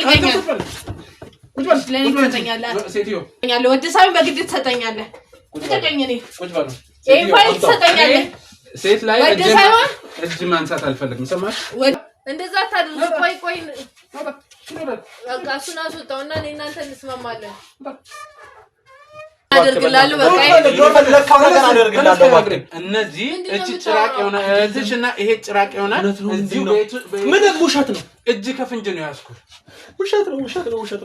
ትፈልገኛለህ ቁጭ በል ለኔ ትሰጠኛለህ ሴትዮ ያለው ወደ ሳይሆን በግድ ትሰጠኛለህ ትሰጠኝ ነኝ ቁጭ በል ፋይል ትሰጠኛለህ ሴት ላይ እጅ ማንሳት አልፈልግም ሰማሽ እንደዛ ታድርግ ቆይ በቃ እሱን አስወጣውና እኔ እናንተ እንስማማለን አደርግላለሁ በቃ ለካው ነገር አደርግላለሁ በቃ እነዚህ እጅ ጭራቅ የሆነ እጅና ይሄ ጭራቅ የሆነ እዚህ ምን ውሸት ነው እጅ ከፍንጅ ነው ያስኩት ውሸት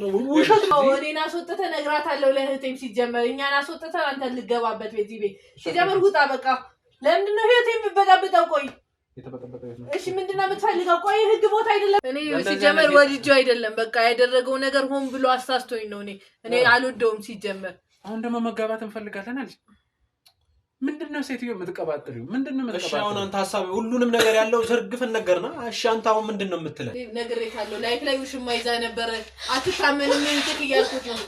ነው እኔና አስወጥተ ነግራታለሁ ለእህቴም ሲጀመር እኛን አስወጥተ አንተ ልገባበት ቤት ሲጀመር ውጣ በቃ ለምንድን ነው ህይወቴን በበጋበጣው ቆይ እሺ ምንድነው የምትፈልገው ቆይ ህግ ቦታ አይደለም እኔ ሲጀመር ወዲጆ አይደለም በቃ ያደረገው ነገር ሆን ብሎ አሳስቶኝ ነው እኔ አልወደውም ሲጀመር አሁን ደግሞ መጋባት እንፈልጋለን አለች ምንድነው ሴትዮ የምትቀባጥሪው ምንድነው የምትቀባጥሪው እሺ አሁን አንተ ሐሳብ ሁሉንም ነገር ያለው ዝርግፈን ነገርና እሺ አንተ አሁን ምንድነው የምትለው ነግሬታለሁ ላይፍ ላይ ውሽማ ይዛ ነበር አትታመንም እንት ይያልኩት ነው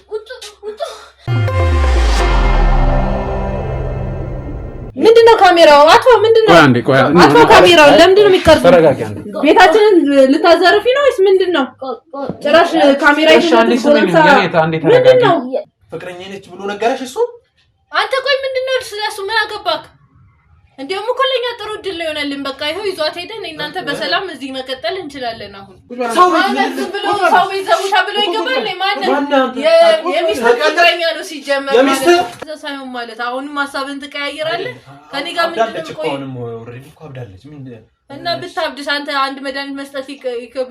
ምንድነው ካሜራው አቶ ምንድነው አቶ ካሜራው ለምንድነው የሚቀርጸው ቤታችንን ልታዘርፊ ነው ወይስ ምንድነው ጭራሽ ካሜራ ይዘን ምንድነው ፍቅረኛ ነች ብሎ ነገርሽ እሱ አንተ ቆይ ምንድነው ስለሱ ምን አገባክ እንደውም እኮ ለኛ ጥሩ ድል ይሆናልን በቃ ይሄው ይዟት ሄደን እናንተ በሰላም እዚህ መቀጠል እንችላለን አሁን ሰው ይዘውታ ብሎ ይገባል ማለት የሚስት ፍቅረኛ ነው ሲጀመር ማለት ሳይሆን ማለት አሁንም ሐሳብን ትቀያየራለህ ከኔ ጋር ምንድነው ቆይ ኦሬዲ እኮ አብዳለች ምን እና ብታብድስ አንተ አንድ መድኃኒት መስጠት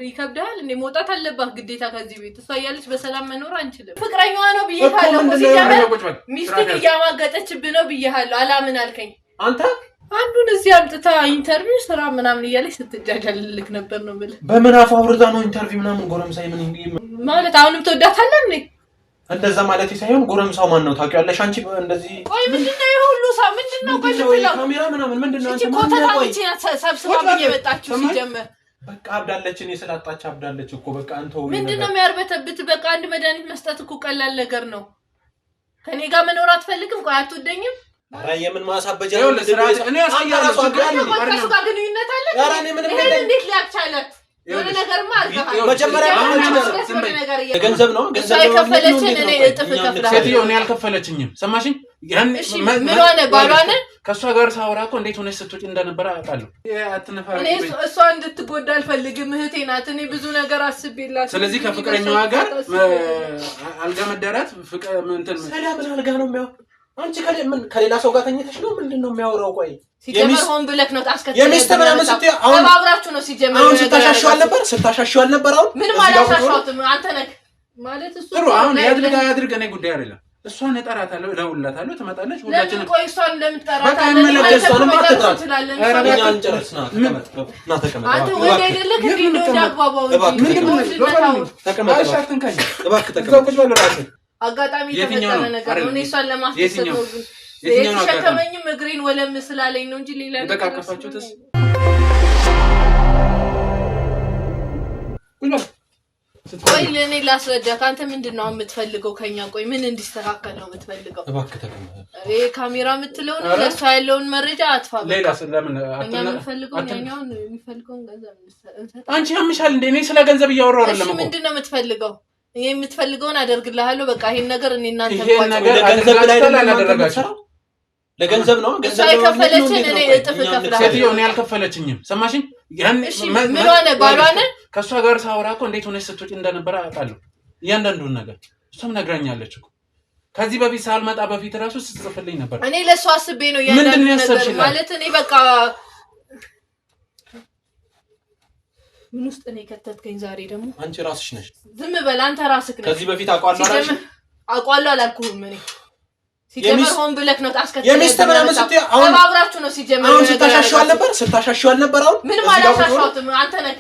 ይከብዳል እንዴ መውጣት አለባት ግዴታ ከዚህ ቤት እሷ ያለች በሰላም መኖር አንችልም ፍቅረኛዋ ነው ብዬሃለሁ ሲጀመር ሚስት ያማገጠችብህ ነው ብዬሃለሁ አላምን አልከኝ አንተ አንዱን እዚህ አምጥታ ኢንተርቪው ስራ ምናምን እያለች ስትጃጃልልክ ነበር ነው ማለት በምን አፍ አውርዳ ነው ኢንተርቪው ምናምን ጎረምሳይ ምን ማለት አሁንም ተወዳታለህ እንዴ እንደዛ ማለት ሳይሆን ጎረምሳው ማን ነው ታውቂያለሽ አንቺ እንደዚህ ቆይ ምንድነው ይሁሉ ሰው ምንድነው ቆይ ካሜራ ምናምን ምንድነው አንተ ቆይ ሰብስባ በየመጣችሁ ሲጀመር በቃ አብዳለች እኔ ስላጣች አብዳለች እኮ በቃ አንተው ምንድነው የሚያርበተብት በቃ አንድ መድኃኒት መስጠት እኮ ቀላል ነገር ነው ከኔ ጋር መኖር አትፈልግም ቆይ አትወደኝም አራየምን ማሳበጃ ነው እኔ አሳያለሁ ከሱ ጋር ግንኙነት አለ ኧረ እኔ ምንም እንዴት ሊያቻላት የሆነ ነገርማ አርጋታ መጀመሪያ ገንዘብ ነው ከፈለችን እኔ እጥፍ ከፍላለሁ ሴትዮ እኔ ያልከፈለችኝም ሰማሽኝ ያን ምን ሆነ ባሏን ከሷ ጋር ሳወራኮ እንዴት ሆነሽ ስትወጪ እንደነበረ አውቃለሁ አትነፋሪ እኔ እሷ እንድትጎዳ አልፈልግም እህቴ ናት እኔ ብዙ ነገር አስቤላት ስለዚህ ከፍቅረኛዋ ጋር አልጋ መደራት ፍቅር እንትን ሰላም አልጋ ነው የሚያው አንቺ ከሌላ ሰው ጋር ተኝተሽ ነው ምንድነው የሚያወራው ቆይ ሲጀመር ሆን ብለክ ነው ታስከተለ የሚስት ምናምን ስትይ አሁን አብራችሁ ነው ሲጀመር አሁን ስታሻሻው ነበር አሁን ምን ማለት አሻሻውት አንተ ነህ ማለት እሱ ጥሩ አሁን ያድርግ እኔ ጉዳይ አይደለም እሷን እጠራታለሁ እደውልላታለሁ ትመጣለች ሁላችንም ቆይ እሷን እንደምትጠራታለህ አንተ ወደ አይደለክ እንዴ ዳግባባው ምንድነው ተቀመጥ አጋጣሚ ተፈጠረ ነገር ነው እሷን ለማስደሰት ነው የትኛው ሸከመኝም እግሬን ወለም ስላለኝ ነው እንጂ ሌላ ነገር ተቃቀፋችሁትስ ቆይ ለኔ ላስረዳክ አንተ ምንድነው የምትፈልገው ከኛ ቆይ ምን እንዲስተካከል ነው የምትፈልገው እባክህ ተቀመጥ ይሄ ካሜራ የምትለው ነው ለሷ ያለውን መረጃ አጥፋ ሌላ ስለምን አትፈልገው ያኛውን የሚፈልገውን ገንዘብ እንሰጥ አንቺ ያምሻል እንዴ እኔ ስለ ገንዘብ እያወራሁ አይደለም እኮ ምንድነው የምትፈልገው ይሄ የምትፈልገውን አደርግልሃለሁ በቃ ይሄን ነገር እኔ እናንተ ገንዘብ ላይ አላደረጋችሁ ለገንዘብ ነው ገንዘብ አይከፈለችን እኔ እጥፍ ከፍላለሁ ሴትዮ እኔ ያልከፈለችኝም ሰማሽኝ ያን ምን ሆነ ባሏን ከሷ ጋር ሳወራኮ እንዴት ሆነሽ ስትወጪ እንደነበረ አውቃለሁ እያንዳንዱን ነገር እሷም ነግራኛለች እኮ ከዚህ በፊት ሳልመጣ በፊት ራሱ ስትጽፍልኝ ነበር እኔ ለሷ አስቤ ነው ያንዳንዱ ነገር ማለት እኔ በቃ ምን ውስጥ ነው ከተትከኝ ዛሬ ደግሞ አንቺ ራስሽ ነሽ ዝም በል አንተ ራስክ ነህ ከዚህ በፊት አቋላው አላልኩህም እኔ ሲጀመር ሆን ብለክ ነው ታስከተለ የሚስት ምናምን ስትይ አሁን አብራችሁ ነው ሲጀመር አሁን ስታሻሻው ነበር አሁን ምን ማለት አሻሻውት አንተ ነህ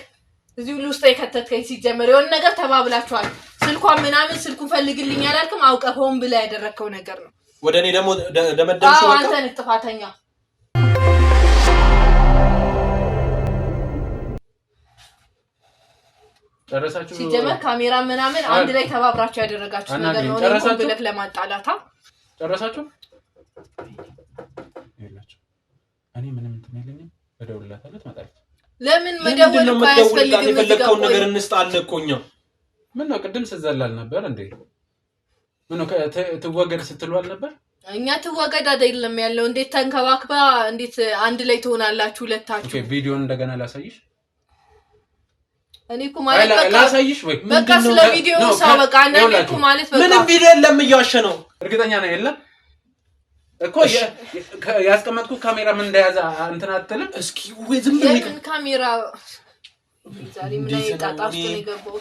እዚህ ሁሉ ውስጥ የከተትከኝ ሲጀመር የሆነ ነገር ተባብላችኋል ስልኳን ምናምን ስልኩን ፈልግልኝ ያላልክም አውቀህ ሆን ብለ ያደረከው ነገር ነው ወደኔ ደግሞ ደመደምሽ ወጣ አንተ ነህ ጥፋተኛ ጨረሳችሁ ሲጀመር ካሜራ ምናምን አንድ ላይ ተባብራችሁ ያደረጋችሁ ነገር ነው ሆን ብለክ ለማጣላታ ጨረሳችሁ ይላችሁ እኔ ምንም እንትን የለኝም እደውልላታለሁ ትመጣለች ለምን መደወል ያስፈልግም የፈለከው ነገር እንስጣለን እኮኛ ምን ነው ቅድም ስዘላል ነበር እንዴ? ምን ነው ትወገድ ስትሏል ነበር? እኛ ትወገድ አይደለም ያለው እንዴት ተንከባክባ እንዴት አንድ ላይ ትሆናላችሁ ሁለታችሁ? ኦኬ ቪዲዮን እንደገና ላሳይሽ። እኔ እኮ ማለት በቃ ላሳይሽ ወይ በቃ ስለ ቪዲዮ ሰው በቃ አንዴ እኮ ማለት በቃ ምንም ቪዲዮ የለም እያዋሸ ነው። እርግጠኛ ነኝ የለም እኮ ያስቀመጥኩ ካሜራ ምን እንደያዘ እንትን አትልም? እስኪ ወይ ዝም ብለህ ካሜራ ዛሬ ምን አይጣጣፍቶ ነው የገባው?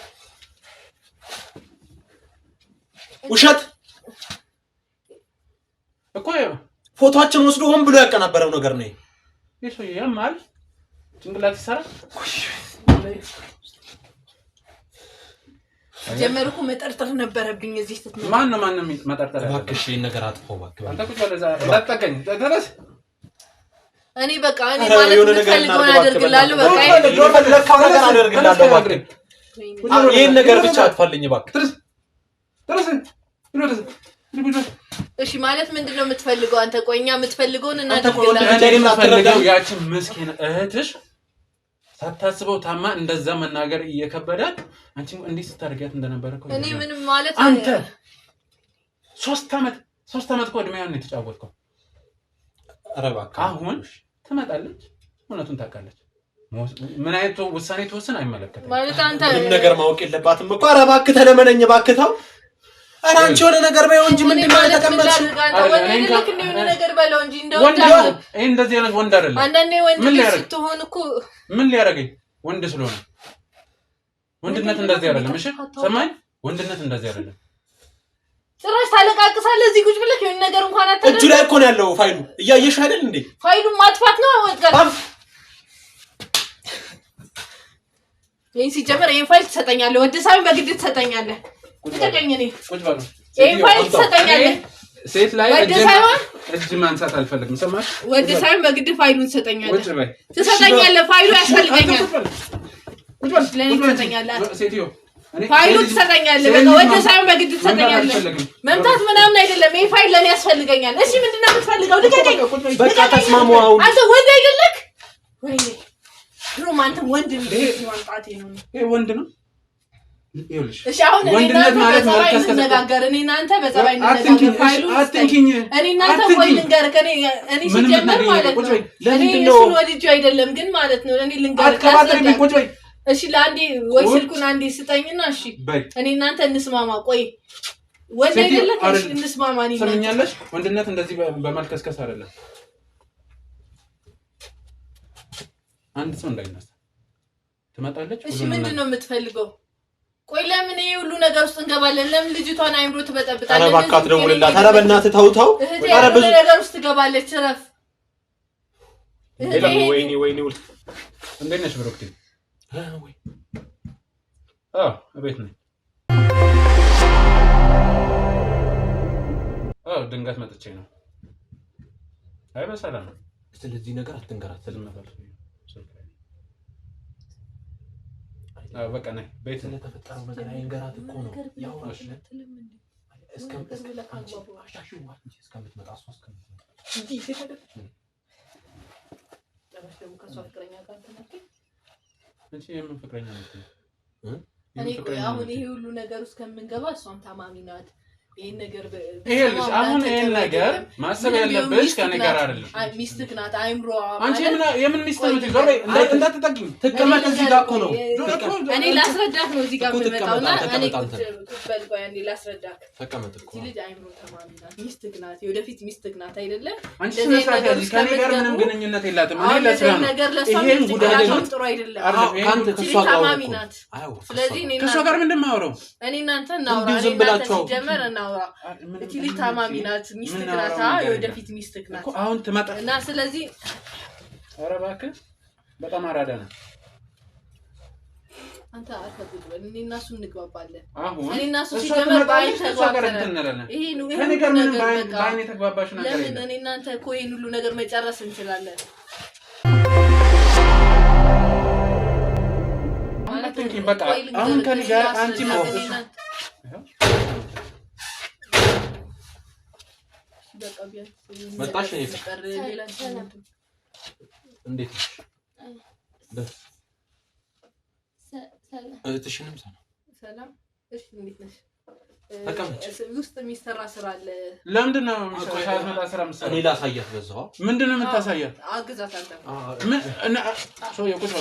ውሸት እኮ ፎቶአችን ወስዶ ሆን ብሎ ያቀናበረው ነገር ነው። ይሄ ያማል ጭንቅላት ይሰራ ጀመርኩ መጠርጠር ነበረብኝ እዚህ ስትመጣ። ማንንም መጠርጠር እባክሽ ይሄን ነገር አጥፋው እባክህ። አንተ ቁጭ በለዛ እንዳትጠቀኝ ተነስ። እኔ በቃ እኔ ማለት የምፈልገው አደርግልሃለሁ። በቃ የፈለከው ነገር አደርግልሃለሁ እባክህ። ይሄን ነገር ብቻ አጥፋልኝ እባክህ። ተነስ እሺ ማለት ምንድነው የምትፈልገው አንተ? ቆይኛ የምትፈልገውን እናደርግልሃለሁ። እኔ የምፈልገው ያችን ምስኪን እህትሽ ሳታስበው ታማ እንደዛ መናገር እየከበዳት አንቺም እንዴት ስታርጋት እንደነበረ እኮ እኔ ምንም ማለት አንተ 3 አመት እኮ እድሜዋን ነው የተጫወትከው። ኧረ እባክህ አሁን ትመጣለች፣ እውነቱን ታውቃለች። ምን አይነት ውሳኔ ትወስን አይመለከትም ማለት አንተ ምንም ነገር ማወቅ የለባትም እኮ። ኧረ እባክህ ተለመነኝ እባክህ ተው። ኧረ አንቺ የሆነ ነገር በይው እንጂ ምንድን ነው የተቀመጥሽው? የሆነ ነገር በለው እንጂ እንደው ይሄ እንደዚህ አይነት ወንድ አይደለም። አንዳንዴ ወንድ ስትሆን እኮ ምን ሊያደርገኝ ወንድ ስለሆነ ወንድነት እንደዚህ አይደለም። እሺ ሰማኝ፣ ወንድነት እንደዚህ አይደለም። ጭራሽ ታለቃቅሳለህ እዚህ ቁጭ ብለህ የሆነ ነገር እንኳን አታደርግ። እጁ ላይ እኮ ነው ያለው ፋይሉ፣ እያየሽ አይደል እንዴ? ፋይሉን ማጥፋት ነው ወጥቀር። ይሄን ሲጀመር ይሄን ፋይል ትሰጠኛለህ፣ ወደ ሳይሆን በግድ ትሰጠኛለህ። ልቀቀኝ። እኔ ቁጭ በሉ። ይሄን ፋይል ትሰጠኛለህ። ሴት ላይ እጅ ማንሳት አልፈልግም። ሰማሽ? ወደ ሳይሆን በግድ ፋይሉን ትሰጠኛለህ። ቁጭ በይ። ትሰጠኛለህ። ፋይሉ ያስፈልገኛል። ቁጭ በል። ለኔ ትሰጠኛለህ። ሴትዮ ፋይሉ ትሰጠኛለህ። በቃ ወደ ሳይሆን በግድ ትሰጠኛለህ። መምታት ምናምን አይደለም። ይሄ ፋይል ለኔ ያስፈልገኛል። እሺ ምንድነው የምትፈልገው? ልቀቀኝ። በቃ ተስማሙ። አሁን አንተ ወንድ አይደለክ? ወይኔ ድሮም አንተ ወንድ ነው። ይሄ ወንድ ነው። ይኸውልሽ እሺ አሁን ወንድነት ማለት መልከስከስ ነገር እኔ እናንተ በጸባይ እንነጋገር። ፋይሉ አትንኪኝ። እኔ እናንተ ወይ ልንገር እኔ ሲጀመር ማለት ነው ለምንድነው እሱን ወድጄ አይደለም ግን ማለት ነው እኔ ልንገር ካስረዳ። እሺ ለአንዴ ወይ ስልኩን አንዴ ስጠኝና እሺ እኔ እናንተ እንስማማ። ቆይ ወንድ አይደለም እሺ እንስማማ። እኔ ሰምኛለሽ። ወንድነት እንደዚህ በመልከስከስ አይደለም። አንድ ሰው እንዳይነሳ ትመጣለች። እሺ ምንድነው የምትፈልገው? ቆይ ለምን ይሄ ሁሉ ነገር ውስጥ እንገባለን? ለምን ልጅቷን አይምሮ ትበጠብጣለች? ኧረ እባክህ አትደውልላት። ኧረ በእናትህ ተው። ኧረ ብዙ ነገር ውስጥ ትገባለች። ረፍ ወይኔ እንዴት ነሽ ብሩክቲ? እቤት ነኝ። ድንገት መጥቼ ነው። አይ በሰላም ነው። ስለዚህ ነገር አትንገራት። በቃ ነኝ። ቤት ስለተፈጠረው ነገር አይንገራት እኮ ነው። ያው የምን ፍቅረኛ ነው? አሁን ይሄ ሁሉ ነገር ውስጥ ከምንገባ እሷም ታማሚ ናት። ይሄን ነገር አሁን ይሄን ነገር ማሰብ ያለብሽ ከኔ ጋር አይደለም። ሚስትህ ናት። አይምሮ አንቺ የምን ሚስት ነው? ዞር በይ። እንዳትጠጊኝ። ትቀመጥ። እዚህ ጋር እኮ ነው። እኔ ላስረዳህ ነው እዚህ ጋር የምመጣውና እኔ በልቆይ አንዴ ላስረዳህ። ተቀመጥ እኮ ልጅ አይምሮ ታማሚ ናት። ሚስትህ ናት። የወደፊት ሚስትህ ናት አይደለ? አንቺ ስለሳት ያዚህ ከኔ ጋር ምንም ግንኙነት የላትም። እኔ ለስራ ነው። ይሄን ጉዳይ ጥሩ አይደለም። አንተ ከሷ ጋር ታማሚ ናት። ስለዚህ እኔ ከሷ ጋር ምንድን ማውራው? እኔ እናንተ እናውራ። እኔ እናንተ ሲጀመር እናውራ። እቺ ልጅ ታማሚ ናት። ሚስትህ ናት። የወደፊት ሚስትህ ናት እኮ አሁን ትመጣ እና ስለዚህ ኧረ እባክህ በጣም አራዳ ነው። አንተ አትፈልግ በል። እኔ እና እሱ እንግባባለን። አሁን እኔ እና እሱ ሲጀመር ባይ ተግባባለን። ይሄ ነው ከኔ ጋር ምንም ባይኔ ተግባባሽ ነገር የለም። ለምን እኔ እናንተ እኮ ይሄን ሁሉ ነገር መጨረስ እንችላለን። በቃ አሁን ከኔ ጋር አንቺ ማውቀሽ መጣሽ? እንዴት ነሽ? እህትሽንም ሰላም እሺ እንዴት ነሽ? ተቀመጭ። ውስጥ የሚሰራ ስራ አለ። ለምንድን ነው ሳትመጣ ስራ የምትሰራው? እኔ ላሳያት በዛው። ምንድን ነው የምታሳያት? አግዛት አንተ። ምን ሰው የቁጭ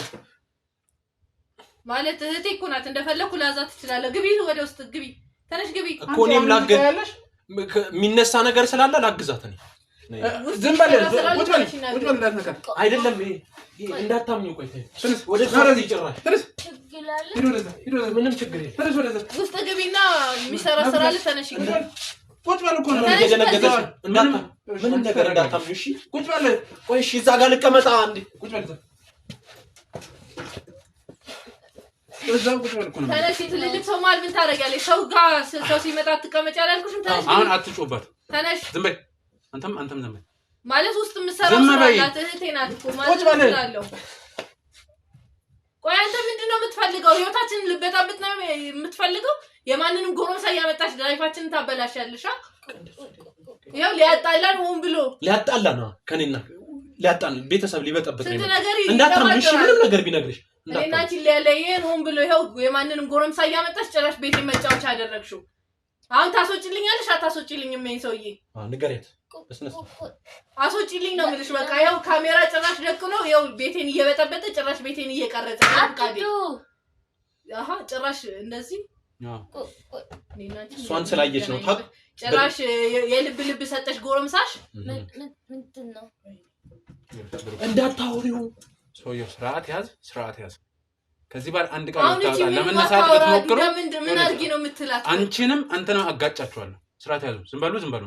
ማለት እህቴ እኮ ናት። እንደፈለኩ ላዛት ትችላለህ። ግቢ ወደ ውስጥ ግቢ። ተነሽ ግቢ እኮ እኔም ላገዛለሽ። የሚነሳ ነገር ስላለ ላግዛት ነኝ። ዝም በል ቁጭ በል እንዳትነካ። አይደለም ይሄ እንዳታምኚው። ቆይ ወደ ዛሬ ይጭራል። ምንም ችግር የለም። ውስጥ ግቢና የሚሰራ ስራ አለ። ተነሽ ግቢ። ቁጭ በል እኮ ነው የደነገጠሽ። ምንም ነገር እንዳታምኚው። እሺ ቁጭ በል። ቆይ እሺ እዛ ጋር ልቀመጣ አንዴ። ቁጭ በል እዛው ቁጭ በል እኮ ነው። ተነሽ። ትልልቅ ሰው ማለት ምን ታደርጊያለሽ? ሰው ጋር ሰው ሲመጣ ትቀመጪ አላልኩሽም? ተነሽ። አሁን አትጮህበት። ተነሽ። ዝም በይ። አንተም ዝም በይ። ማለት ውስጥ የምትሰራው ስራ አላት። እህቴ ናት እኮ ማለት ነው። ቆይ አንተ ምንድነው የምትፈልገው? ህይወታችንን ልበጣብጥ ነው የምትፈልገው? የማንንም ጎረምሳ እያመጣሽ ላይፋችንን ታበላሻለሽ። ይኸው ሊያጣላን ሆን ብሎ ሊያጣላን ነው ከኔና ሊያጣላን ቤተሰብ ሊበጠብጥ ነው። እንዳታምኚ። እሺ ምንም ነገር ቢነግርሽ እኔና አንቺ ሊያለየን ሆን ብሎ ይኸው የማንንም ጎረምሳ እያመጣሽ ጭራሽ ቤቴ መጫወቻ አደረግሽው። አሁን ታስወጪልኛለሽ አታስወጪልኝም? ይሄን ሰውዬ ንገሪያት። በስነስ አስወጪልኝ ነው የምልሽ። በቃ ይኸው ካሜራ ጭራሽ ደቅኖ ይኸው ቤቴን እየበጠበጠ ጭራሽ ቤቴን እየቀረጸ ጭራሽ እንደዚህ እሷን ስላየች ነው። ጭራሽ የልብ ልብ ሰጠሽ ጎረምሳሽ። ምንድን ነው እንዳታወሪው። ሰውዬው ስርዓት ያዝ። ከዚህ ባል አንድ ቃል ታውጣ ለመነሳት ብትሞክሩ ምን አድርጊ ነው የምትላት? አንቺንም አንተንም አጋጫቸዋለሁ። ስርዓት ያዙ። ዝም በሉ።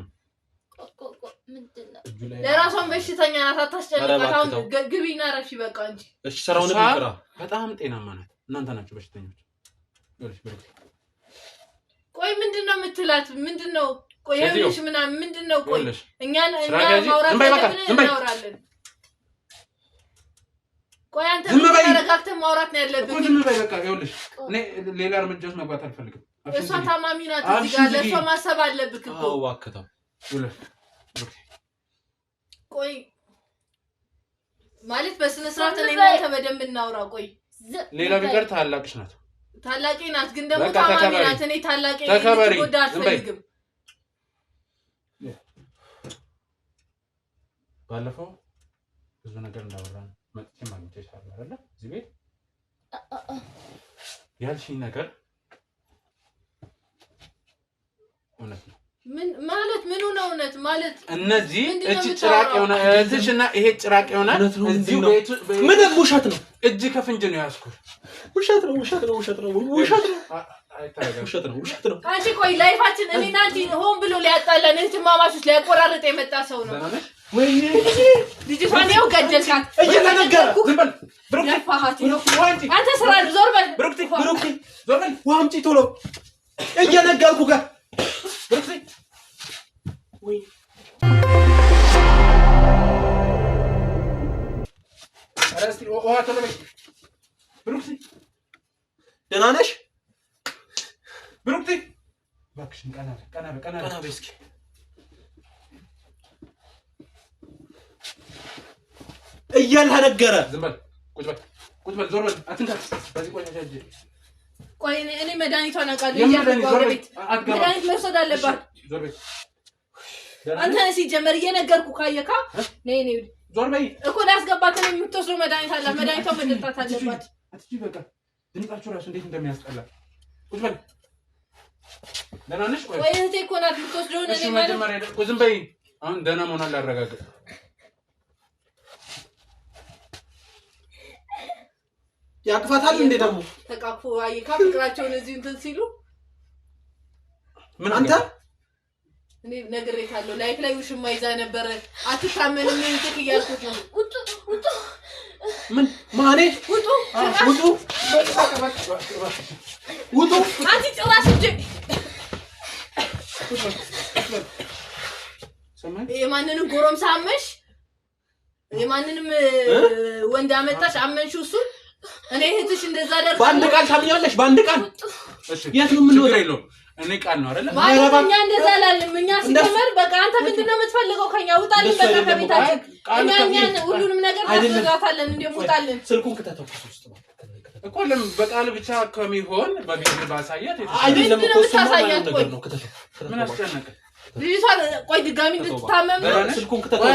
ለራሷን በሽተኛ ናት። አታስጨንቃት። አሁን ግቢና ረፊ በቃ እንጂ። እሺ ስራውን ይቅራ። በጣም ጤናማ ናት። እናንተ ናችሁ በሽተኞች። ቆይ ምንድነው የምትላት? ምንድነው? ቆይ ይኸውልሽ ምናምን ምንድነው? ቆይ እኛን ማውራት እናወራለን። ቆይ አንተ ተረጋግተህ ማውራት ነው ያለብህ። ዝም በይ በቃ። ይኸውልሽ እኔ ሌላ እርምጃ ውስጥ መግባት አልፈልግም። እሷ ታማሚ ናት። እዚህ ጋር ለእሷ ማሰብ አለብህ እኮ። አዎ ዋከታው። ቆይ ማለት በስነ ስርዓት እኔ እናንተ በደንብ እናውራ። ቆይ ሌላ ቢቀር ታላቅሽ ናት። ታላቄ ናት ግን ደግሞ ታማሚ ናት። እኔ ታላቄ ልትጎዳ አልፈልግም። ባለፈው ብዙ ነገር እንዳወራን መጥቼ ማግኘት አይደለ? እዚህ ቤት ያልሽኝ ነገር እውነት ነው። ምን ማለት ምኑ ነው እውነት ማለት? እነዚህ እቺ ጭራቅ የሆነ እህትሽና ይሄ ጭራቅ የሆነ እዚህ ቤት ምን ውሸት ነው? እጅ ከፍንጅ ነው ያስኩት። ውሸት ነው። አንቺ ቆይ ላይፋችን እኔና አንቺ ሆን ብሎ ሊያጣላን እህትማማቾች ሊያቆራርጥ የመጣ ሰው ነው። ወይኔ ልጅቷን ያው ገደልካት። እየተነገረ ዝም በል ብሩክቲ። አንተ ስራ ዞር በል ብሩክቲ። ዞር በል ውሃ አምጪ ቶሎ። እየነገርኩህ ጋር ብሩክቲ። ወይ አረስቲ ውሃ ቶሎ በይ ብሩክቲ። ደህና ነሽ ብሩክቲ? እባክሽን ቀና በይ እስኪ። እያልተነገረ ዝም በል ቁጭ በል ዞር በል አትንካ። በዚህ ቆይ ነሽ። ቆይ እኔ መድኃኒቷን አውቃለሁ። መድኃኒት መውሰድ አለባት። ዞር በይ አንተ ሲጀመር እየነገርኩህ ካየካ ነይ ዞር በይ እኮ ላስገባት ነው የምትወስደው መድኃኒት አለ። መድኃኒቷን መጠጣት አለባት። አትጂ በቃ ድምጻችሁ ራሱ እንዴት እንደሚያስጠላ። ቁጭ በል ደህና ነሽ? ቆይ እህቴ እኮ ናት የምትወስደው። እሺ መጀመሪያ ዝም በይ። አሁን ደህና መሆኗን ላረጋግጥ። ያቅፋታል እንዴ ደግሞ ተቃቅፎ አይካ ፍቅራቸውን እዚህ እንትን ሲሉ ምን አንተ እኔ ነግሬታለሁ። ላይፍ ላይ ውሽማ ይዛ ነበር። አትታመንም ምን ትክ እያልኩት ነው። ውጡ ምን ማኔ ውጡ አንቺ ጭራሽ እንጂ የማንንም ጎረምሳ አመንሽ? የማንንም ወንድ አመጣሽ አመንሽው? እሱ እኔ እህትሽ እንደዛ አደረገ። በአንድ ቃል ታምኛለሽ? በአንድ ቃል እሺ የት ነው የምንወጣው? እኔ ቃል ነው አይደል? እኛ እንደዛ አላለም። እኛ ሲጀመር በቃ አንተ ምንድነው የምትፈልገው ከኛ? ውጣልን በቃ ከቤታችን። እኛ ሁሉንም ነገር እናስረዳታለን። እንደውም ውጣልን። ስልኩን ከተተኩስ ውስጥ ነው እኮ ለምን በቃል ብቻ ከሚሆን በግል ባሳያት አይደለም እኮ እሱ ነገር ነው ምን አስጨነቀ ልጅቷ ቆይ ድጋሚ እንድትታመም ስልኩን ከተተው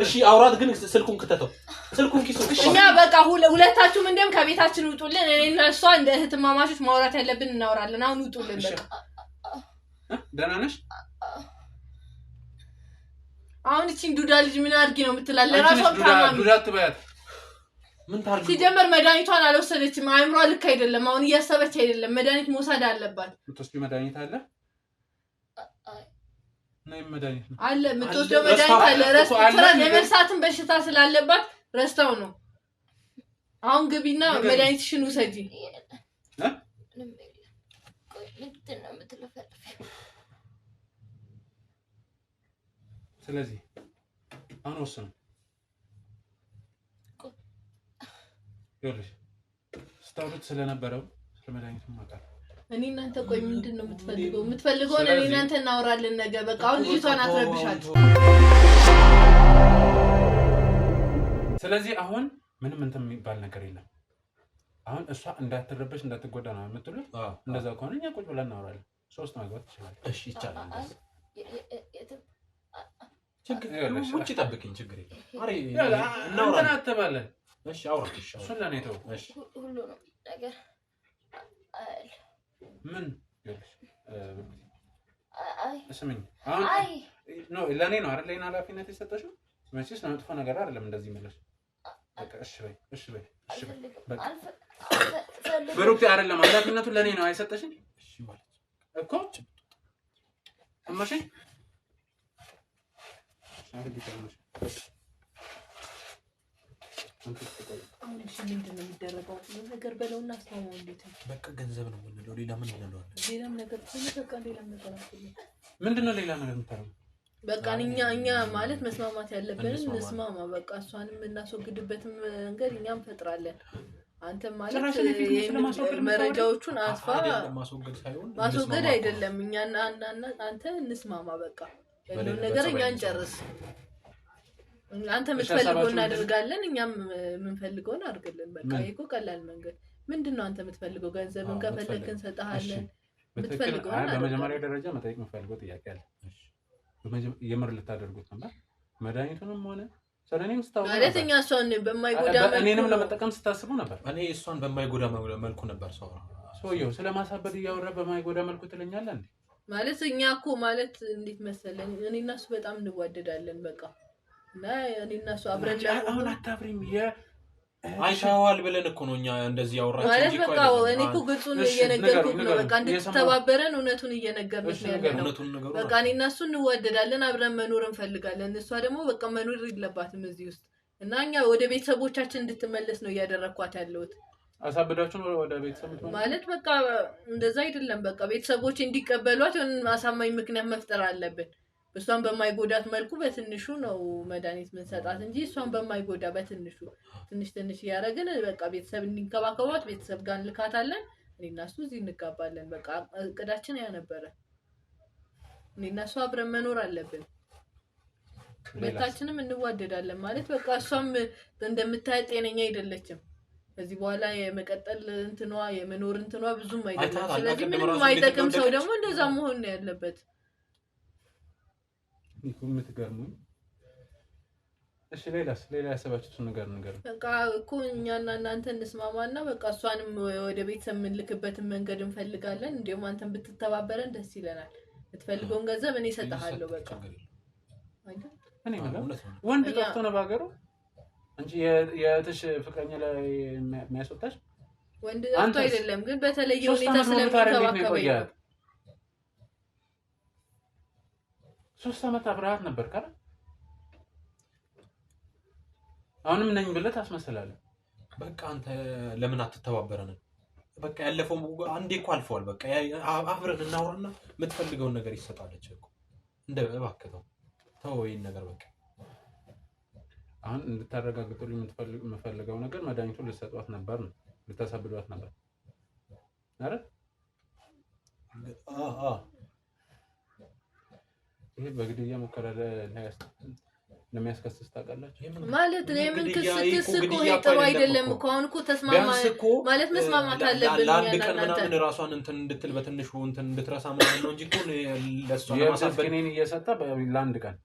እሺ አውራት ግን ስልኩን ከተተው ስልኩን ኪሱ እኛ በቃ ሁለታችሁም እንደም ከቤታችን ውጡልን እኔና እሷ እንደ እህትማማቾች ማውራት ያለብን እናወራለን አሁን ውጡልን በቃ ደህና ነሽ አሁን እቺ ዱዳ ልጅ ምን አድርጊ ነው የምትላለ ራሷን ታማሚ ዱዳ ትበያት ምን ታርጉ ሲጀመር መድኃኒቷን አልወሰደችም አይምሯ ልክ አይደለም አሁን እያሰበች አይደለም መድኃኒት መውሰድ አለባት የምትወስጂው መድኃኒት አለ ናይ መድኃኒት አለ የምትወስደው መድኃኒት አለ ረስቷን የመርሳትን በሽታ ስላለባት ረስታው ነው አሁን ግቢና መድኃኒትሽን ውሰጂ ስለዚህ አሁን ወስኑ ይኸውልሽ ስታውሉት ስለነበረው ስለመድኃኒቱ ማቃል እኔ እናንተ ቆይ ምንድነው የምትፈልገው እኔ እናንተ እናወራለን ነገ በቃ አሁን ልጅቷን አትረብሻት ስለዚህ አሁን ምንም እንትን የሚባል ነገር የለም አሁን እሷ እንዳትረበሽ እንዳትጎዳ ነው የምትሉት እንደዛ ከሆነ እኛ ቁጭ ብለን እናወራለን ሶስት ማግባት ይችላል እሺ ይቻላል ችግር የለም ውጪ ጠብቂኝ ችግር የለም አሬ እናወራለን አትባለን እሺ አውራሽ ስለኔ ተው እሺ ሁሉ ነገር ምን ይልሽ አይ እስምኝ አሁን ኖ ለኔ ነው አይደል ለኔ ኃላፊነት የሰጠሽው መቼስ ነው ጥፎ ነገር አይደለም እንደዚህ ማለት በቃ እሺ በይ በቃ በሩቅ አይደለም ኃላፊነቱ ለኔ ነው አይሰጠሽኝ እሺ ማለት እኮ እማሽ አሁን እሺ ምንድነው የሚደረገው ነገር በለውና አስማማው እንዴት ነው በቃ ገንዘብ ነው የምንለው ሌላ ምን እንለዋለን ሌላም ነገር በቃ ሌላም ነገር አይደለም ምንድነው ሌላ ነገር የምታረው በቃ እኛ ማለት መስማማት ያለብን እንስማማ በቃ እሷንም እናስወግድበት መንገድ እኛም ፈጥራለን አንተ ማለት መረጃዎቹን አስፋ ማስወገድ አይደለም እኛና አንተ እንስማማ በቃ ያለው ነገር እኛ እንጨርስ አንተ የምትፈልገው እናደርጋለን እኛም የምንፈልገውን አድርግልን በቃ ይሄ ቀላል መንገድ ምንድነው አንተ የምትፈልገው ገንዘብን ከፈለክ እንሰጣለን የምትፈልገው በመጀመሪያ ደረጃ መጠየቅ የምፈልገው ጥያቄ አለ የምር ልታደርጉት ነበር መድኃኒቱንም ሆነ ስለኔም ስታውቁ ማለት እኛ እሷን በማይጎዳ መልኩ እኔንም ለመጠቀም ስታስቡ ነበር እኔ እሷን በማይጎዳ መልኩ ነበር ሰውየው ስለማሳበድ እያወራ በማይጎዳ መልኩ ትለኛለህ እንዴ ማለት እኛ እኮ ማለት እንዴት መሰለኝ እኔና እሱ በጣም እንዋደዳለን በቃ እና እኔና እሱ አብረን አሁን አታብሪም አይሻዋል ብለን እኮ ነው እኛ እንደዚህ ያወራችሁ ማለት በቃ እኔ እኮ ግልጹን እየነገርኩት ነው በቃ እንድትተባበረን እውነቱን እየነገርኩት ነው ያለው በቃ እኔና እሱ እንዋደዳለን አብረን መኖር እንፈልጋለን እሷ ደግሞ በቃ መኖር የለባትም እዚህ ውስጥ እና እኛ ወደ ቤተሰቦቻችን እንድትመለስ ነው እያደረኳት ያለሁት አሳብዳችሁ ነው ወደ ቤተሰብ ማለት በቃ እንደዛ አይደለም በቃ ቤተሰቦች እንዲቀበሏት አሳማኝ ምክንያት መፍጠር አለብን እሷን በማይጎዳት መልኩ በትንሹ ነው መድኃኒት ምንሰጣት እንጂ እሷን በማይጎዳ በትንሹ ትንሽ ያረጋግን በቃ ቤተሰብ እንዲንከባከባት ቤተሰብ ጋር ልካታለን እኔና እሱ እዚህ እንጋባለን በቃ እቅዳችን ያ ነበር እኔና እሱ አብረን መኖር አለብን ቤታችንም እንዋደዳለን ማለት በቃ እሷም እንደምታይ ጤነኛ አይደለችም ከዚህ በኋላ የመቀጠል እንትኗ የመኖር እንትኗ ብዙም አይደለም ስለዚህ ምንም አይጠቅም ሰው ደግሞ እንደዛ መሆን ነው ያለበት የምትገርሙኝ እሺ ሌላ ያሰባችሁት ነገር በቃ እኮ እኛና እናንተ እንስማማና በቃ እሷንም ወደ ቤተሰብ የምንልክበትን መንገድ እንፈልጋለን እንደውም አንተን ብትተባበረን ደስ ይለናል የምትፈልገውን ገንዘብ እኔ እሰጥሃለሁ በቃ እኔ ማለት ወንድ ጠፍቶ ነው ባገሩ እንጂ የእህትሽ ፍቅረኛ ላይ የሚያስወጣሽ ወንድ ጠፍቶ አይደለም ግን በተለየ ሁኔታ ስለምትተባከበኝ 3 አመት አብረሃት ነበር ካለ አሁንም ነኝ ብለህ ታስመስላለህ በቃ አንተ ለምን አትተባበረንም በቃ ያለፈው አንዴ እኮ አልፈዋል በቃ አብረን እናወራና የምትፈልገውን ነገር ይሰጣለች እኮ እንደ እባክህ ተው ይሄን ነገር በቃ አሁን እንድታረጋግጡልኝ የምፈልገው ነገር መድኃኒቱን ልትሰጧት ነበር ነው ልታሳብዷት ነበር አይደል ይሄ በግድያ ሙከራ ላይ ለሚያስከስስ ታውቃላችሁ ማለት ለምን ክስ እኮ ጥሩ አይደለም እኮ አሁን እኮ ተስማማ ማለት መስማማት አለብን ለአንድ ቀን ምናምን ራሷን እንትን እንድትል በትንሹ እንትን እንድትረሳ ምናምን ነው እንጂ እኮ ለሷ ለማሳበን እኔን እየሰጣ ለአንድ ቀን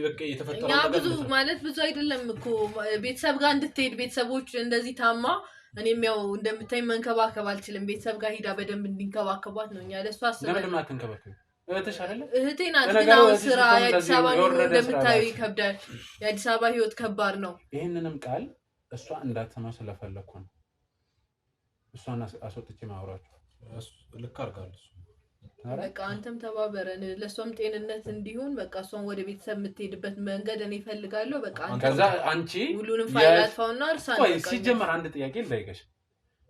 በቃ የተፈጠረው ነገር ብዙ ማለት ብዙ አይደለም እኮ ቤተሰብ ጋር እንድትሄድ ቤተሰቦች እንደዚህ ታማ እኔም ያው እንደምታይ መንከባከብ አልችልም ቤተሰብ ጋር ሄዳ በደንብ እንዲንከባከባት ነው እኛ ለሷ አስበን ለምን ማትንከባከብ እህትሽ አይደለ እህቴ ናት ግን አሁን ስራ የአዲስ አበባ ነው እንደምታዩ ይከብዳል የአዲስ አበባ ህይወት ከባድ ነው ይሄንንም ቃል እሷ እንዳትሰማ ስለፈለኩ ነው እሷን አስወጥቼ ማውራችሁ ልክ አርጋለሁ በቃ አንተም ተባበረን ለሷም ጤንነት እንዲሆን በቃ እሷን ወደ ቤተሰብ የምትሄድበት መንገድ እኔ ፈልጋለሁ በቃ አንቺ ሁሉንም ፋይል አጥፋውና እርሳን ቆይ ሲጀመር አንድ ጥያቄ ልጠይቅሽ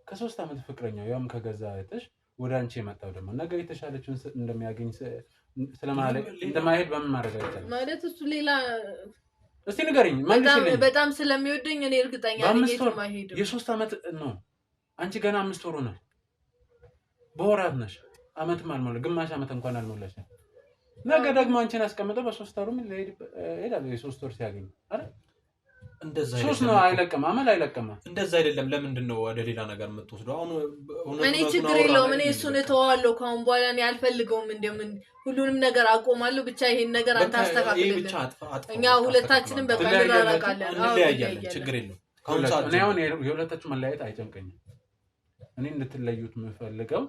ከ3 አመት ፍቅረኛው ያም ከገዛ አይተሽ ወደ አንቺ የመጣው ደግሞ ነገ የተሻለችውን እንደሚያገኝ ስለማለት እንደማይሄድ በምን ማድረግ አይቻልም ማለት እሱ ሌላ እስቲ ንገሪኝ መልሽልኝ በጣም ስለሚወደኝ እኔ እርግጠኛ ነኝ የትም አይሄድም የ3 አመት ነው አንቺ ገና 5 ወሩ ነው በወራት ነሽ አመት ማልሞላ ግማሽ አመት እንኳን አልሞላሽ ነገ ደግሞ አንቺን አስቀምጠው በ3 ወሩ ምን ይሄዳል የ3 ወር ሲያገኝ አይደል እንደዛ ሶስት ነው አይለቀም አመል አይለቀም እንደዛ አይደለም ለምንድነው ወደ ሌላ ነገር የምትወስደው አሁን እኔ ችግር የለውም እኔ እሱን ተዋዋለሁ ካሁን በኋላ እኔ አልፈልገውም እንደምን ሁሉንም ነገር አቆማለሁ ብቻ ይሄን ነገር አንተ አስተካክልልኝ እኛ ሁለታችንም በቃ እንራራቃለን እንለያያለን ችግር የለውም ካሁን ሰዓት ነው አሁን የሁለታችሁ መለያየት አይጨንቀኝም እኔ እንድትለዩት የምፈልገው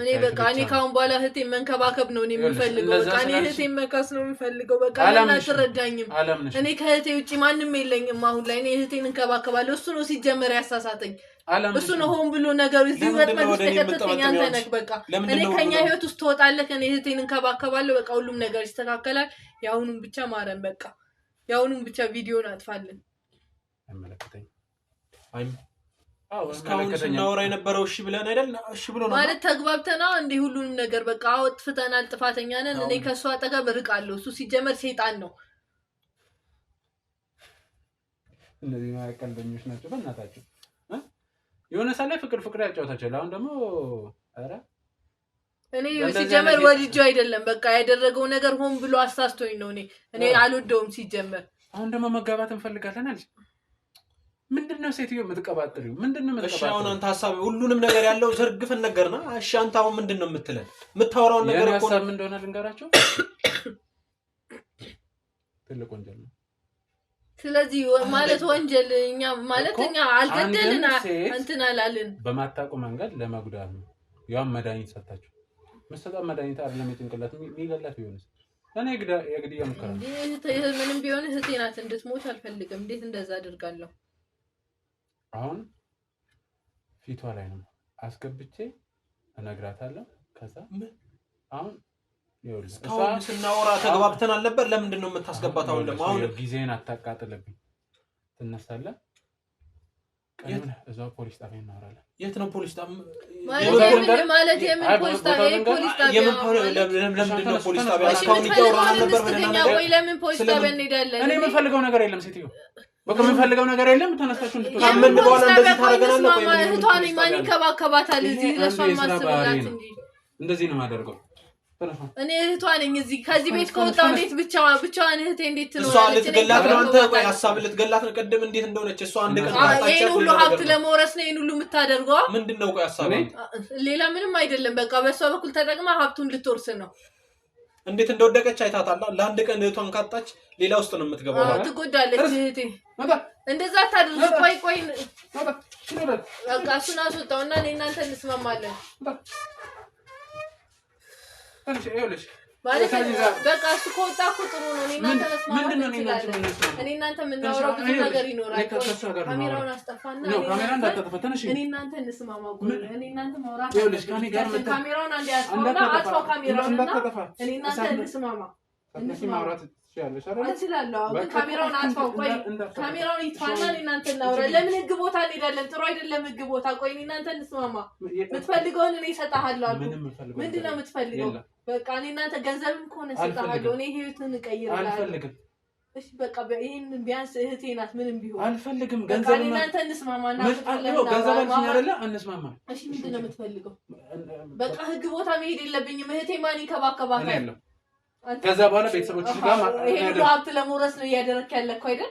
እኔ በቃ እኔ ካሁን በኋላ እህቴን መንከባከብ ነው እኔ የምፈልገው በቃ እኔ እህቴን መካስ ነው የምፈልገው በቃ ለምን አትረዳኝም እኔ ከእህቴ ውጪ ማንም የለኝም አሁን ላይ እኔ እህቴን እንከባከባለሁ እሱ ነው ሲጀመር ያሳሳተኝ እሱ ነው ሆን ብሎ ነገሩ ሲወጥመድ ውስጥ ከተተኛ አንተ ነህ በቃ እኔ ከኛ ህይወት ውስጥ ትወጣለህ እኔ እህቴን እንከባከባለሁ በቃ ሁሉም ነገር ይስተካከላል ያውኑን ብቻ ማረን በቃ ያውኑን ብቻ ቪዲዮን አጥፋልን አመለከተኝ እስካሁን ስናወራ የነበረው እሺ ብለን አይደል እሺ ብሎ ነው ማለት ተግባብተና እንደ ሁሉንም ነገር በቃ አጥፍተናል ጥፋተኛ ነን እኔ ከሷ አጠገብ ርቃለሁ እሱ ሲጀመር ሰይጣን ነው እነዚህ ማቀልበኞች ናቸው በእናታችሁ የሆነ ሳለ ፍቅር ያጫውታቸው አሁን ደግሞ አረ እኔ ሲጀመር ወልጆ አይደለም በቃ ያደረገው ነገር ሆን ብሎ አሳስቶኝ ነው እኔ አልወደውም ሲጀመር አሁን ደግሞ መጋባት እንፈልጋለን አለች ምንድነው ሴትዮ የምትቀባጥሪው ምንድነው የምትቀባጥሪው አሁን አንተ ሐሳብ ሁሉንም ነገር ያለው ዘርግፈን ነገርና እሺ አንተ አሁን ምንድነው የምትለን የምታወራው ነገር እኮ ሐሳብ ምን እንደሆነ ልንገራቸው ትልቅ ወንጀል ነው ስለዚህ ማለት ወንጀልኛ ማለትኛ አልገደልና እንትን አላልን በማታውቁ መንገድ ለመጉዳት ነው ያው መድኃኒት ሰጣችሁ መስጠት መድኃኒት አይደለም የጭንቅላት የሚገላት ይሆንስ እኔ የግድያ ሙከራ ምንም ቢሆን እህቴ ናት እንድትሞት አልፈልግም እንዴት እንደዛ አድርጋለሁ አሁን ፊቷ ላይ ነው አስገብቼ እነግራታለሁ ከዛ አሁን ይኸውልህ እስካሁን ስናወራ ተግባብተን አልነበር ለምንድን ነው የምታስገባት አሁን ደግሞ አሁን ጊዜን አታቃጥልብኝ ትነሳለህ ቀን እዛው ፖሊስ ጣቢያ እናወራለን የት ነው ፖሊስ ጣቢያ ማለት የምን ፖሊስ ጣቢያ ለምንድን ነው ፖሊስ ጣቢያ እስካሁን ይያወራን ነበር ወይ ለምን ፖሊስ ጣቢያ እንሄዳለን እኔ የምፈልገው ነገር የለም ሴትዮ በቃ የምፈልገው ነገር የለም ተነስታችሁ እንድትወጣ ምን በኋላ እንደዚህ ታረጋለህ ወይ ምን እህቷን ማን ይከባከባታል እዚህ ለሷን ማስበላት እንጂ እንደዚህ ነው የማደርገው እኔ እህቷ ነኝ እዚህ ከዚህ ቤት ከወጣው እንዴት ብቻዋን እህቴ እንዴት ትኖራለች እሷ ልትገላት ነው አንተ ወይ ሐሳብ ልትገላት ነው ቀደም እንዴት እንደሆነች እሷ አንድ ቀን ታጣቻለች ይሄን ሁሉ ሀብት ለመውረስ ነው ይሄን ሁሉ የምታደርገው ምንድነው ቆይ ሐሳብ ሌላ ምንም አይደለም በቃ በሷ በኩል ተጠቅማ ሀብቱን ልትወርስ ነው እንዴት እንደወደቀች አይታታላ ለአንድ ቀን እህቷን ካጣች ሌላ ውስጥ ነው የምትገባው ትጎዳለች እህቴ እንደዛ ታድርግ ቆይ በቃ እሱን አስወጣውና እኔ እናንተ እንስማማለን ማለት በቃ እሱ ከወጣ እኮ ጥሩ ነው እኔ እናንተ መስማማት እኔ እናንተ የምናወራው ብዙ ነገር ይኖራል ካሜራውን አስጠፋና እኔ እናንተ እንስማማው እኔ እናንተ ማውራት ካሜራውን አንዴ አጥፋው ካሜራውን እኔ እናንተ እንስማማ ማውራት ትችላለሽ አይደል እችላለሁ ግን ካሜራውን አጥፋው ቆይ ካሜራውን ይጥፋና እኔ እናንተ እናወራ ለምን ህግ ቦታ እንሄዳለን ጥሩ አይደለም ህግ ቦታ ቆይ እኔ እናንተ እንስማማ የምትፈልገውን እኔ እሰጥሃለሁ አልኩ ምንድነው የምትፈልገው በቃ እኔ እናንተ ገንዘብም ከሆነ እሰጥሃለሁ እኔ ህይወትን እቀይራለሁ አልፈልግም እሺ በቃ ይሄን ቢያንስ እህቴ ናት ምንም ቢሆን አልፈልግም ገንዘብ እኔ እናንተ እንስማማና ገንዘብ አልሽኝ አይደለ እንስማማ እሺ ምንድነው የምትፈልገው በቃ ህግ ቦታ መሄድ የለብኝም እህቴ ማን ይከባከባታል ከዛ በኋላ ቤተሰቦችሽ ጋር ይሄን ሀብት ለመውረስ ነው እያደረክ ያለከው አይደል?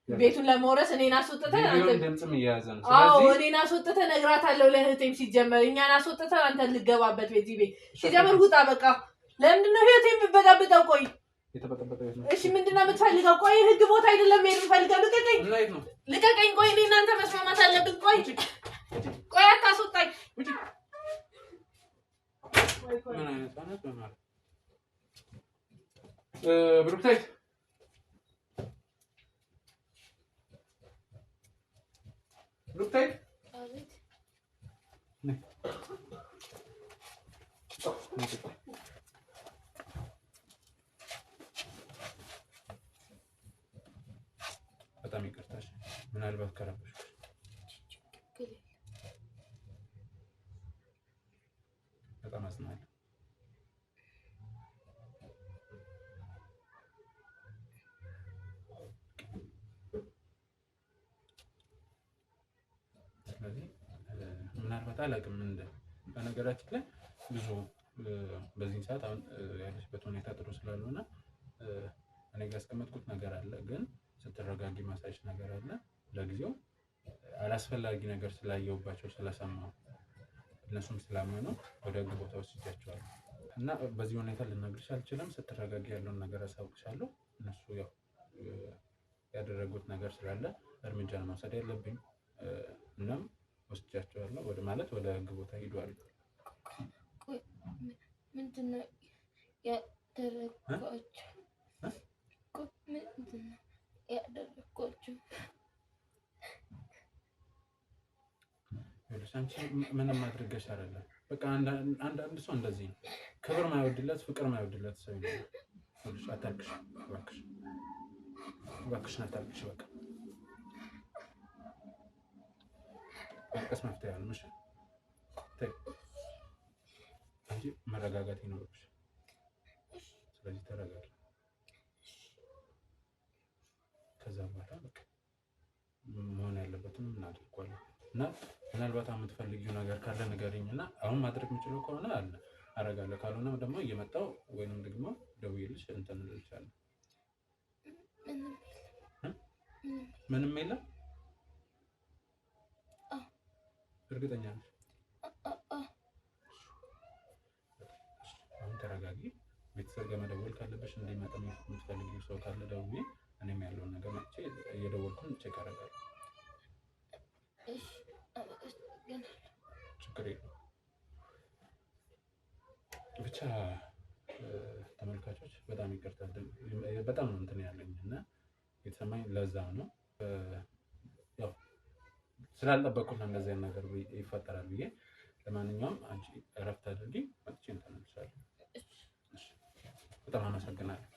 ቤቱን ለመውረስ እኔን አስወጥተህ አንተ ድምጽም እያያዘ ነው። ስለዚህ እኔን አስወጥተህ ነግራታለሁ ለእህቴም ሲጀመር እኛን አስወጥተህ አንተ ልገባበት በዚህ ቤት ሲጀመር ውጣ በቃ። ለምንድን ነው ህይወቴን የምትበጠብጠው? ቆይ የተበጠበጠው ነው። እሺ ምንድነው የምትፈልገው? ቆይ ህግ ቦታ አይደለም ሄድ የምፈልገው። ልቀቀኝ። ቆይ እኔ እናንተ መስማማት አለብን። ቆይ አታስወጣኝ። ምን አይነት አናት በማለት ብሩክታይት ብሩክታይት አቤት በጣም ይቅርታሽ ምናልባት ከረበሽኩሽ በጣም አዝናለሁ። ስለዚህ ምናልባት አላውቅም በነገራችን ላይ ብዙ በዚህ ሰዓት አሁን ያለሽበት ሁኔታ ጥሩ ስላልሆነ እኔ ጋር ያስቀመጥኩት ነገር አለ፣ ግን ስትረጋጊ ማሳይሽ ነገር አለ። ለጊዜው አላስፈላጊ ነገር ስላየሁባቸው ስለሰማሁ እነሱም ስላመኑ ወደ ህግ ቦታ ወስጃቸዋለሁ እና በዚህ ሁኔታ ልነግርሽ አልችልም። ስትረጋጊ ያለውን ነገር አሳውቅሻለሁ። እነሱ ያው ያደረጉት ነገር ስላለ እርምጃ መውሰድ ያለብኝ እናም ወስጃቸዋለሁ። ወደ ማለት ወደ ህግ ቦታ ሄዷል። ምንድነው ያደረጓቸው? ምንድነው ያደረጓቸው? አንቺ ምንም አድርገሽ አይደለም። በቃ አንዳንድ ሰው እንደዚህ ነው። ክብር ማይወድለት ፍቅር ማይወድለት ሰው ይኖራል። አታልቅሽ እባክሽ፣ እባክሽን አታልቅሽ። በቃ ማልቀስ መፍትሄ አይሆንም። እሺ ተይ እንጂ መረጋጋት ይኖርብሽ። ስለዚህ ተረጋጊ። ከዛ በኋላ በቃ መሆን ያለበትም እናደርጋለን እና ምናልባት የምትፈልጊው ነገር ካለ ንገሪኝና አሁን ማድረግ የምችለው ከሆነ አለ አደርጋለሁ። ካልሆነ ደግሞ እየመጣሁ ወይንም ደግሞ ደውዬልሽ እንትን እልልሻለሁ። ምንም የለም። እርግጠኛ ነሽ? አሁን ተረጋጊ። ቤተሰብ ጋር መደወል ካለብሽ እንዲመጣ የምትፈልጊው ሰው ካለ ደውዬ እኔም ያለውን ነገር መጥቼ እየደወልኩኝ ቼክ አደርጋለሁ። ችግር የለውም። ብቻ ተመልካቾች በጣም ይቅርታ፣ በጣም ነው እንትን ያለኝ እና የተሰማኝ ለዛ ነው። ያው ስላልጠበቅኩት እንደዚህ አይነት ነገር ይፈጠራል ብዬ። ለማንኛውም አንቺ እረፍት አድርጊ፣ መጥቼ እንትን እልሻለሁ። በጣም አመሰግናለሁ።